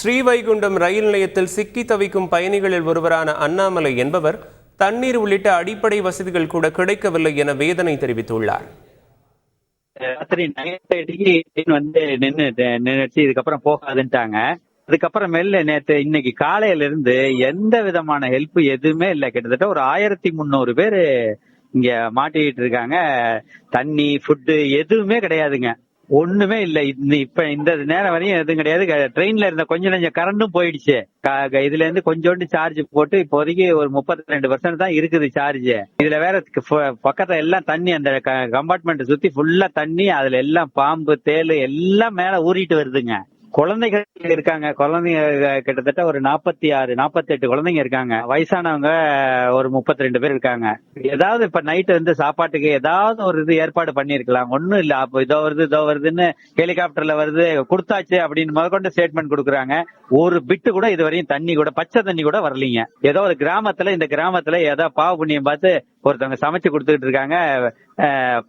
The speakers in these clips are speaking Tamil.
ஸ்ரீவைகுண்டம் ரயில் நிலையத்தில் சிக்கி தவிக்கும் பயணிகளில் ஒருவரான அண்ணாமலை என்பவர் தண்ணீர் உள்ளிட்ட அடிப்படை வசதிகள் கூட கிடைக்கவில்லை என வேதனை தெரிவித்துள்ளார். ராத்திரி 9:30 வந்து நின்னுச்சு. இதுக்கப்புறம் போகாதுன்ட்டாங்க. அதுக்கப்புறமேல இன்னைக்கு காலையில இருந்து எந்த விதமான ஹெல்ப் எதுவுமே இல்ல. கிட்டத்தட்ட ஒரு 1300 பேரு இங்க மாட்டிக்கிட்டு இருக்காங்க. தண்ணி, ஃபுட்டு எதுவுமே கிடையாதுங்க. ஒண்ணுமே இல்ல. இப்ப இந்த நேரம் வரையும் எதுவும் கிடையாது. ட்ரெயின்ல இருந்த கொஞ்சம் நெஞ்சம் கரண்டும் போயிடுச்சு. இதுல இருந்து கொஞ்சோண்டு சார்ஜ் போட்டு இப்போதைக்கு ஒரு 32% தான் இருக்குது சார்ஜ். இதுல வேற பக்கத்துல எல்லாம் தண்ணி, அந்த கம்பார்ட்மெண்ட் சுத்தி ஃபுல்லா தண்ணி. அதுல எல்லாம் பாம்பு, தேளு எல்லாம் மேல ஊறிட்டு வருதுங்க. குழந்தைகள் இருக்காங்க. குழந்தைங்க கிட்டத்தட்ட ஒரு 48 குழந்தைங்க இருக்காங்க. வயசானவங்க ஒரு 32 பேர் இருக்காங்க. ஏதாவது இப்ப நைட்டு வந்து சாப்பாட்டுக்கு ஏதாவது ஒரு இது ஏற்பாடு பண்ணிருக்கலாம். ஒண்ணும் இல்ல. அப்ப இதோ வருதுன்னு ஹெலிகாப்டர்ல வருது, கொடுத்தாச்சு அப்படின்னு முதற்கொண்டு ஸ்டேட்மெண்ட் கொடுக்குறாங்க. ஒரு பிட்டு கூட இதுவரையும் தண்ணி கூட, பச்சை தண்ணி கூட வரலீங்க. ஏதோ ஒரு கிராமத்துல, இந்த கிராமத்துல ஏதோ பாவ புண்ணியம் பார்த்து ஒருத்தவங்க சமைச்சு கொடுத்துக்கிட்டு இருக்காங்க.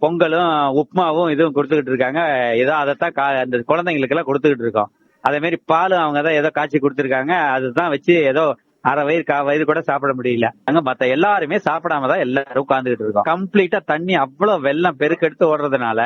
பொங்கலும் உப்புமாவும் இதுவும் கொடுத்துக்கிட்டு இருக்காங்க. ஏதோ அதைத்தான் அந்த குழந்தைங்களுக்கு எல்லாம் கொடுத்துக்கிட்டு இருக்கோம். அதே மாதிரி பாலும் அவங்க தான் ஏதோ காய்ச்சி கொடுத்துருக்காங்க. அதுதான் வச்சு ஏதோ அரை வயிறு 1/4 வயிறு கூட சாப்பிட முடியல. அங்க மத்த எல்லாருமே சாப்பிடாம தான் எல்லாரும் உட்கார்ந்துகிட்டு இருக்கோம். கம்ப்ளீட்டா தண்ணி அவ்வளவு வெள்ளம் பெருக்கெடுத்து ஓடுறதுனால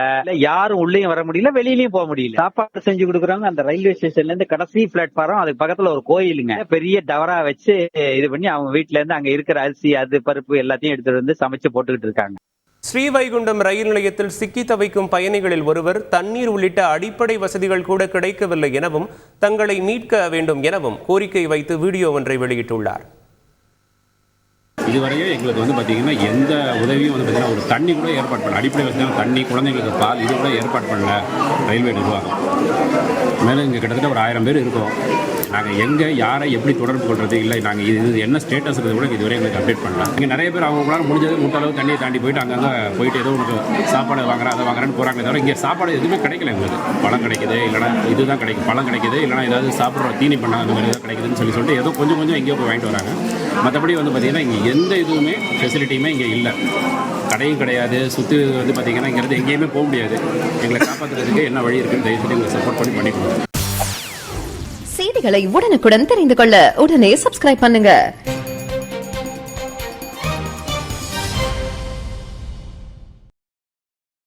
யாரும் உள்ளேயும் வர முடியல, வெளியிலயும் போக முடியல. சாப்பாடு செஞ்சு கொடுக்குறாங்க. அந்த ரயில்வே ஸ்டேஷன்ல இருந்து கடைசி பிளாட்ஃபார்ம், அதுக்கு பக்கத்துல ஒரு கோயிலுங்க. பெரிய டவரா வச்சு இது பண்ணி அவங்க வீட்டுல இருந்து அங்க இருக்கிற அரிசி, அது பருப்பு எல்லாத்தையும் எடுத்துட்டு வந்து சமைச்சு போட்டுக்கிட்டு இருக்காங்க. ஸ்ரீவைகுண்டம் ரயில் நிலையத்தில் சிக்கி தவிக்கும் பயணிகளில் ஒருவர் தண்ணீர் உள்ளிட்ட அடிப்படை வசதிகள் கூட கிடைக்கவில்லை எனவும் தங்களை மீட்க வேண்டும் எனவும் கோரிக்கை வைத்து வீடியோ ஒன்றை வெளியிட்டுள்ளார். இதுவரையும் எங்களுக்கு வந்து பார்த்தீங்கன்னா எந்த உதவியும் வந்து பார்த்தீங்கன்னா ஒரு தண்ணி கூட ஏற்பாடு பண்ணல. அடிப்படை வசதியான தண்ணி, குழந்தைங்களுக்கு பால், இது கூட ஏற்பாடு பண்ணல ரயில்வே நிர்வாகம். மேலும் இங்கே கிட்டத்தட்ட ஒரு 1000 பேர் இருக்கோம். நாங்கள் எங்கே யாரை எப்படி தொடர்பு கொள்வது, இல்லை நாங்கள் இது என்ன ஸ்டேட்டஸ் இருக்குது கூட இதுவரை எங்களுக்கு அப்டேட் பண்ணலாம். இங்கே நிறைய பேர் அவங்களால முடிஞ்சது முட்டளவு தண்ணியை தாண்டி போயிட்டு அங்கங்கே போயிட்டு ஏதோ உங்களுக்கு சாப்பாடு வாங்குறேன், அதை வாங்குறேன்னு போகிறாங்க. தவிர இங்கே சாப்பாடு எதுவுமே கிடைக்கல. எங்களுக்கு பழம் கிடைக்குது, இல்லைனா இதுதான் கிடைக்கும், பழம் கிடைக்குது, இல்லைனா ஏதாவது சாப்பிட்ற தீனி பண்ண அந்த மாதிரி ஏதாவது கிடைக்குதுன்னு சொல்லிட்டு ஏதோ கொஞ்சம் எங்கேயோ போய் வாங்கிட்டு வராங்க. மற்றபடி வந்து பார்த்திங்கன்னா இங்கே எந்த இதுவுமே ஃபெசிலிட்டியுமே இங்கே இல்லை. கடையும் கிடையாது. சுற்றி வந்து பார்த்திங்கன்னா இங்கேருந்து எங்கேயுமே போக முடியாது. எங்களை காப்பாற்றுறதுக்கு என்ன வழி இருக்குன்னு தயவுசெய்து எங்களை சப்போர்ட் பண்ணி கொடுங்க. செய்திகளை உடனுக்குடன் தெரிந்து கொள்ள உடனே சப்ஸ்கிரைப் பண்ணுங்க.